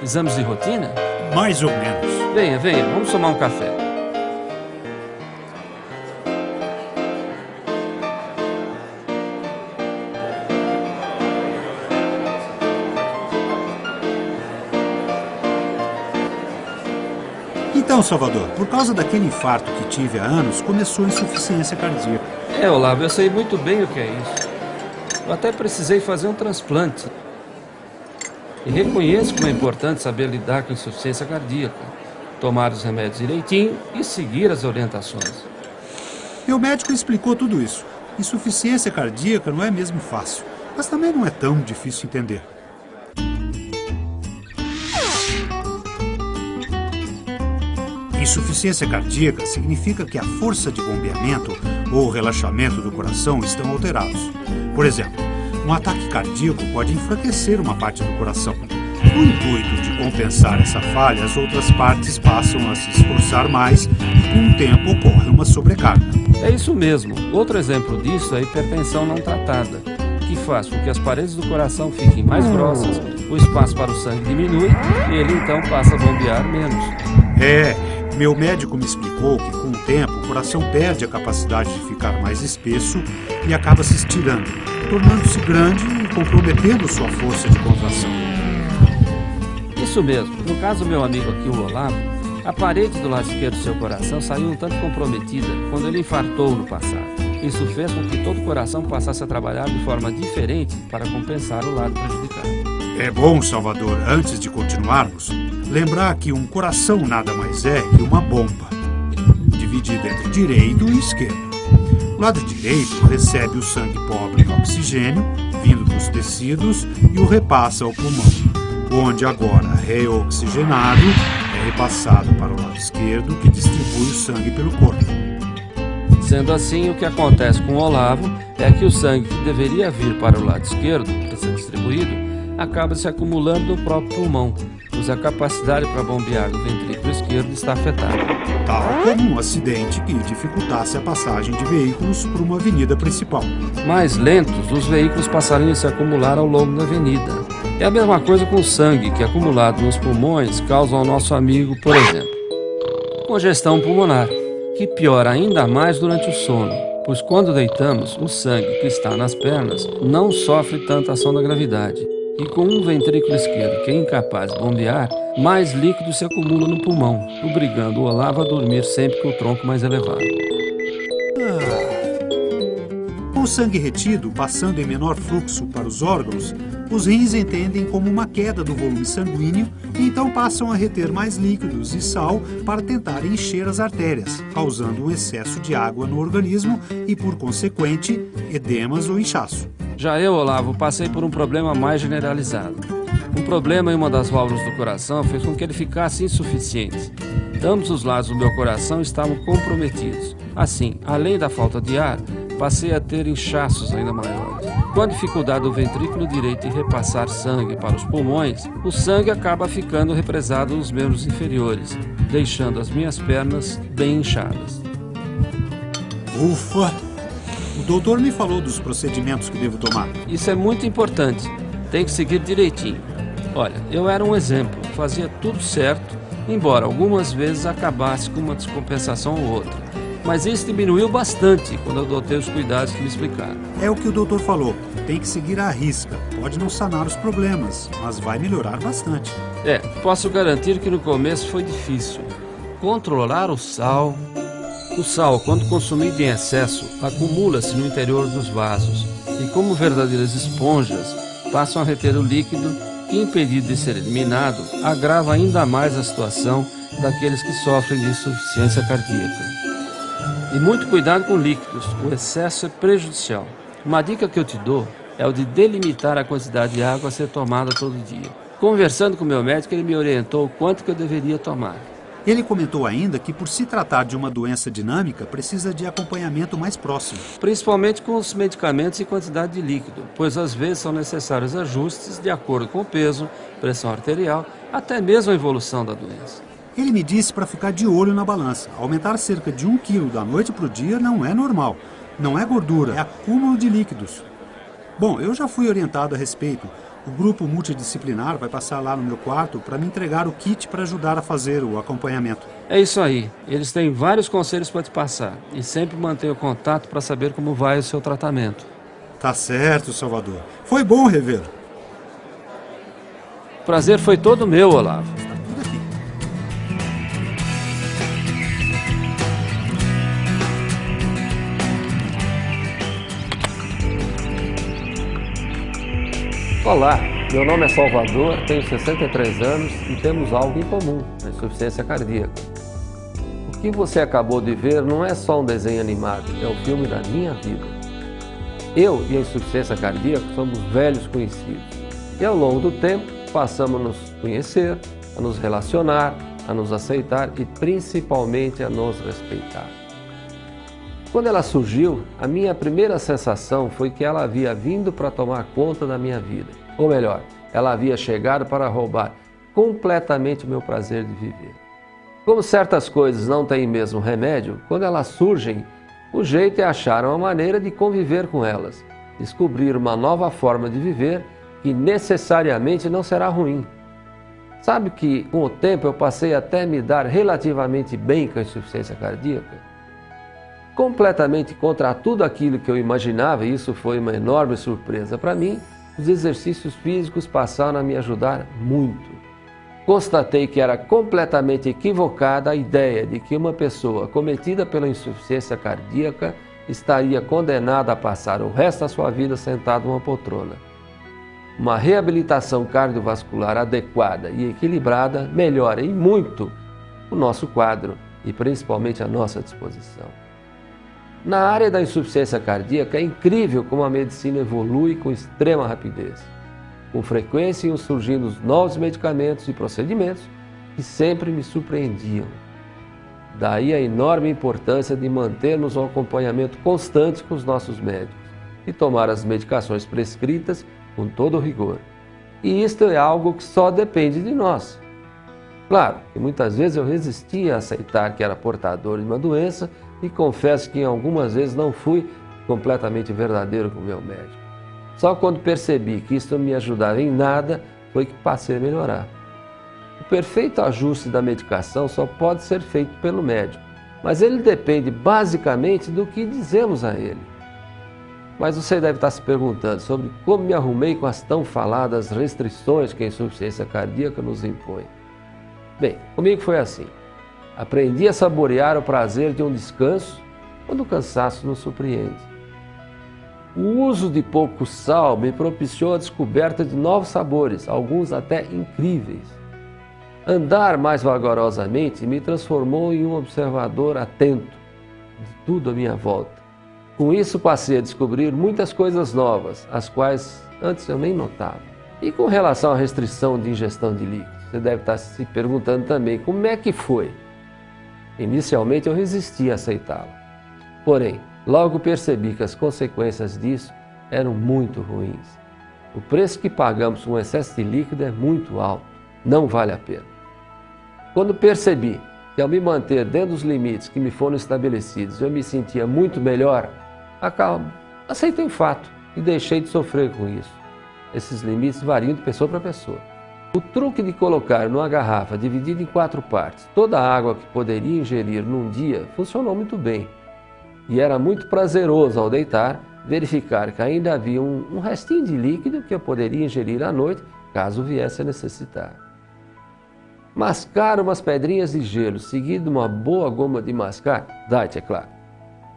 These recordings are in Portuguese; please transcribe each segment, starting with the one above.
Exames de rotina? Mais ou menos. Venha, venha, vamos tomar um café. Então, Salvador, por causa daquele infarto que tive há anos, começou a insuficiência cardíaca. Olavo, eu sei muito bem o que é isso. Eu até precisei fazer um transplante. E reconheço como é importante saber lidar com insuficiência cardíaca, tomar os remédios direitinho e seguir as orientações. Meu médico explicou tudo isso. Insuficiência cardíaca não é mesmo fácil, mas também não é tão difícil entender. Insuficiência cardíaca significa que a força de bombeamento ou relaxamento do coração estão alterados. Por exemplo, um ataque cardíaco pode enfraquecer uma parte do coração. No intuito de compensar essa falha, as outras partes passam a se esforçar mais e com o tempo ocorre uma sobrecarga. É isso mesmo. Outro exemplo disso é a hipertensão não tratada, que faz com que as paredes do coração fiquem mais grossas, o espaço para o sangue diminui e ele então passa a bombear menos. Meu médico me explicou que com o tempo o coração perde a capacidade de ficar mais espesso e acaba se estirando, tornando-se grande e comprometendo sua força de contração. Isso mesmo. No caso do meu amigo aqui, o Olavo, a parede do lado esquerdo do seu coração saiu um tanto comprometida quando ele infartou no passado. Isso fez com que todo o coração passasse a trabalhar de forma diferente para compensar o lado prejudicado. É bom, Salvador, antes de continuarmos, lembrar que um coração nada mais é que uma bomba, dividida entre direito e esquerdo. O lado direito recebe o sangue pobre em oxigênio, vindo dos tecidos, e o repassa ao pulmão, onde agora, reoxigenado, é repassado para o lado esquerdo, que distribui o sangue pelo corpo. Sendo assim, o que acontece com o Olavo é que o sangue que deveria vir para o lado esquerdo, para ser distribuído, acaba se acumulando no próprio pulmão, pois a capacidade para bombear do ventrículo esquerdo está afetada. Tal como um acidente que dificultasse a passagem de veículos por uma avenida principal. Mais lentos, os veículos passariam a se acumular ao longo da avenida. É a mesma coisa com o sangue que, acumulado nos pulmões, causa ao nosso amigo, por exemplo, congestão pulmonar, que piora ainda mais durante o sono, pois quando deitamos, o sangue que está nas pernas não sofre tanta ação da gravidade. E com um ventrículo esquerdo que é incapaz de bombear, mais líquido se acumula no pulmão, obrigando o Olavo a dormir sempre com o tronco mais elevado. Com o sangue retido passando em menor fluxo para os órgãos, os rins entendem como uma queda do volume sanguíneo e então passam a reter mais líquidos e sal para tentar encher as artérias, causando um excesso de água no organismo e, por consequente, edemas ou inchaço. Já eu, Olavo, passei por um problema mais generalizado. Um problema em uma das válvulas do coração fez com que ele ficasse insuficiente. Ambos os lados do meu coração estavam comprometidos. Assim, além da falta de ar, passei a ter inchaços ainda maiores. Com a dificuldade do ventrículo direito em repassar sangue para os pulmões, o sangue acaba ficando represado nos membros inferiores, deixando as minhas pernas bem inchadas. Ufa! O doutor me falou dos procedimentos que devo tomar. Isso é muito importante. Tem que seguir direitinho. Olha, eu era um exemplo. Fazia tudo certo, embora algumas vezes acabasse com uma descompensação ou outra. Mas isso diminuiu bastante quando eu adotei os cuidados que me explicaram. É o que o doutor falou. Tem que seguir à risca. Pode não sanar os problemas, mas vai melhorar bastante. Posso garantir que no começo foi difícil. Controlar o sal... O sal, quando consumido em excesso, acumula-se no interior dos vasos e, como verdadeiras esponjas, passam a reter o líquido que, impedido de ser eliminado, agrava ainda mais a situação daqueles que sofrem de insuficiência cardíaca. E muito cuidado com líquidos, o excesso é prejudicial. Uma dica que eu te dou é o de delimitar a quantidade de água a ser tomada todo dia. Conversando com meu médico, ele me orientou o quanto que eu deveria tomar. Ele comentou ainda que, por se tratar de uma doença dinâmica, precisa de acompanhamento mais próximo. Principalmente com os medicamentos e quantidade de líquido, pois às vezes são necessários ajustes de acordo com o peso, pressão arterial, até mesmo a evolução da doença. Ele me disse para ficar de olho na balança. Aumentar cerca de 1 quilo da noite para o dia não é normal. Não é gordura, é acúmulo de líquidos. Bom, eu já fui orientado a respeito. O grupo multidisciplinar vai passar lá no meu quarto para me entregar o kit para ajudar a fazer o acompanhamento. É isso aí. Eles têm vários conselhos para te passar e sempre mantenha contato para saber como vai o seu tratamento. Tá certo, Salvador. Foi bom revê-lo. O prazer foi todo meu, Olavo. Está tudo aqui. Olá, meu nome é Salvador, tenho 63 anos e temos algo em comum, a insuficiência cardíaca. O que você acabou de ver não é só um desenho animado, é o filme da minha vida. Eu e a insuficiência cardíaca somos velhos conhecidos e ao longo do tempo passamos a nos conhecer, a nos relacionar, a nos aceitar e principalmente a nos respeitar. Quando ela surgiu, a minha primeira sensação foi que ela havia vindo para tomar conta da minha vida. Ou melhor, ela havia chegado para roubar completamente o meu prazer de viver. Como certas coisas não têm mesmo remédio, quando elas surgem, o jeito é achar uma maneira de conviver com elas, descobrir uma nova forma de viver que necessariamente não será ruim. Sabe que com o tempo eu passei até a me dar relativamente bem com a insuficiência cardíaca? Completamente contra tudo aquilo que eu imaginava, e isso foi uma enorme surpresa para mim, os exercícios físicos passaram a me ajudar muito. Constatei que era completamente equivocada a ideia de que uma pessoa cometida pela insuficiência cardíaca estaria condenada a passar o resto da sua vida sentado numa poltrona. Uma reabilitação cardiovascular adequada e equilibrada melhora em muito o nosso quadro e principalmente a nossa disposição. Na área da insuficiência cardíaca, é incrível como a medicina evolui com extrema rapidez. Com frequência iam surgindo novos medicamentos e procedimentos que sempre me surpreendiam. Daí a enorme importância de mantermos um acompanhamento constante com os nossos médicos e tomar as medicações prescritas com todo o rigor. E isto é algo que só depende de nós. Claro que muitas vezes eu resistia a aceitar que era portador de uma doença e confesso que em algumas vezes não fui completamente verdadeiro com o meu médico. Só quando percebi que isso não me ajudava em nada foi que passei a melhorar. O perfeito ajuste da medicação só pode ser feito pelo médico, mas ele depende basicamente do que dizemos a ele. Mas você deve estar se perguntando sobre como me arrumei com as tão faladas restrições que a insuficiência cardíaca nos impõe. Bem, comigo foi assim. Aprendi a saborear o prazer de um descanso quando o cansaço nos surpreende. O uso de pouco sal me propiciou a descoberta de novos sabores, alguns até incríveis. Andar mais vagarosamente me transformou em um observador atento de tudo à minha volta. Com isso passei a descobrir muitas coisas novas, as quais antes eu nem notava. E com relação à restrição de ingestão de líquidos, você deve estar se perguntando também como é que foi. Inicialmente eu resisti a aceitá-la. Porém, logo percebi que as consequências disso eram muito ruins. O preço que pagamos com o excesso de líquido é muito alto, não vale a pena. Quando percebi que ao me manter dentro dos limites que me foram estabelecidos eu me sentia muito melhor, aceitei o fato e deixei de sofrer com isso. Esses limites variam de pessoa para pessoa. O truque de colocar numa garrafa dividida em 4 partes toda a água que poderia ingerir num dia funcionou muito bem. E era muito prazeroso ao deitar verificar que ainda havia um restinho de líquido que eu poderia ingerir à noite caso viesse a necessitar. Mascar umas pedrinhas de gelo seguido de uma boa goma de mascar, diet é claro,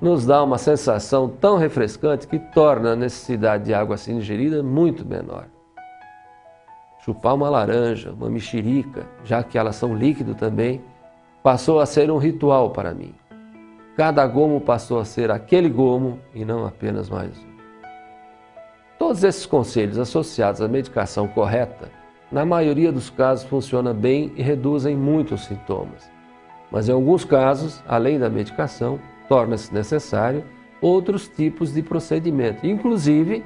nos dá uma sensação tão refrescante que torna a necessidade de água assim ingerida muito menor. Chupar uma laranja, uma mexerica, já que elas são líquido também, passou a ser um ritual para mim. Cada gomo passou a ser aquele gomo e não apenas mais um. Todos esses conselhos associados à medicação correta, na maioria dos casos funcionam bem e reduzem muito os sintomas. Mas em alguns casos, além da medicação, torna-se necessário outros tipos de procedimento, inclusive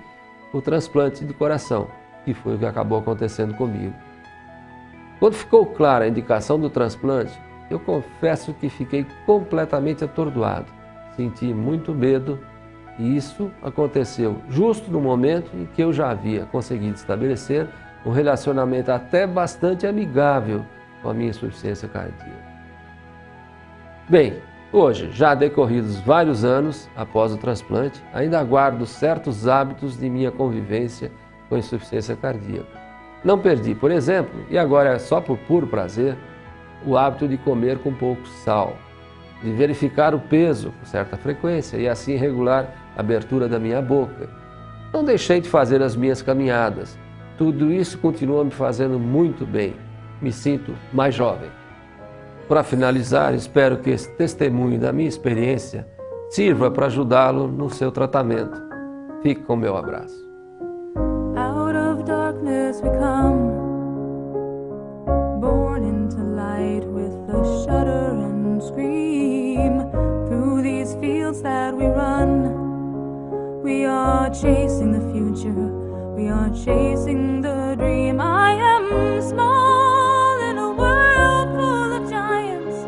o transplante de coração, que foi o que acabou acontecendo comigo. Quando ficou clara a indicação do transplante, eu confesso que fiquei completamente atordoado, senti muito medo E isso aconteceu justo no momento em que eu já havia conseguido estabelecer um relacionamento até bastante amigável com a minha insuficiência cardíaca. Bem, hoje, já decorridos vários anos após o transplante, ainda guardo certos hábitos de minha convivência com a insuficiência cardíaca. Não perdi, por exemplo, e agora é só por puro prazer, o hábito de comer com pouco sal, de verificar o peso com certa frequência e assim regular a abertura da minha boca. Não deixei de fazer as minhas caminhadas. Tudo isso continua me fazendo muito bem. Me sinto mais jovem. Para finalizar, espero que esse testemunho da minha experiência sirva para ajudá-lo no seu tratamento. Fique com o meu abraço. Out of darkness we come, born into light with a shudder and scream. Through these fields that we run, we are chasing the future, we are chasing the dream. I am small in a world full of giants,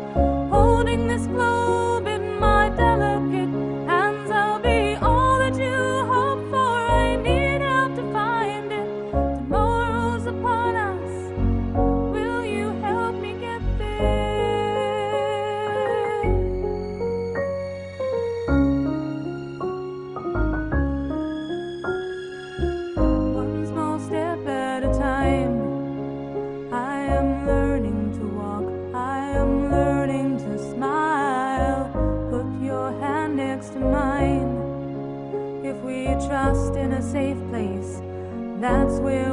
holding this globe in my delicate hands. I'll be all that you hope for, I need help to find it. Tomorrow's upon us, will you help me get there? One small step at a time, I am learning to walk, I am learning to smile. Put your hand next to mine. If we trust in a safe place, that's where